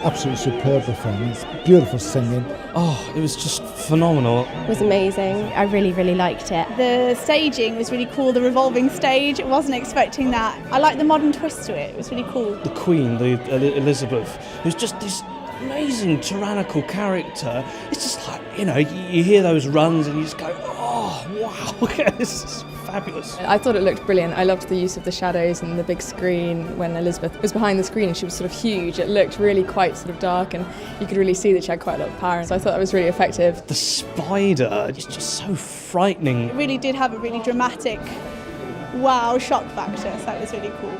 absolutely superb performance, beautiful singing. Oh, it was just phenomenal. Was amazing. I really, really liked it. The staging was really cool, the revolving stage. I wasn't expecting that. I like the modern twist to it. It was really cool. The Queen, Elizabeth, who's just this amazing tyrannical character. It's just like, you hear those runs and you just go, oh, wow, this is fabulous. I thought it looked brilliant. I loved the use of the shadows and the big screen. When Elizabeth was behind the screen and she was sort of huge, it looked really quite sort of dark and you could really see that she had quite a lot of power. So I thought that was really effective. The spider is just so frightening. It really did have a really dramatic, wow shock factor, so that was really cool.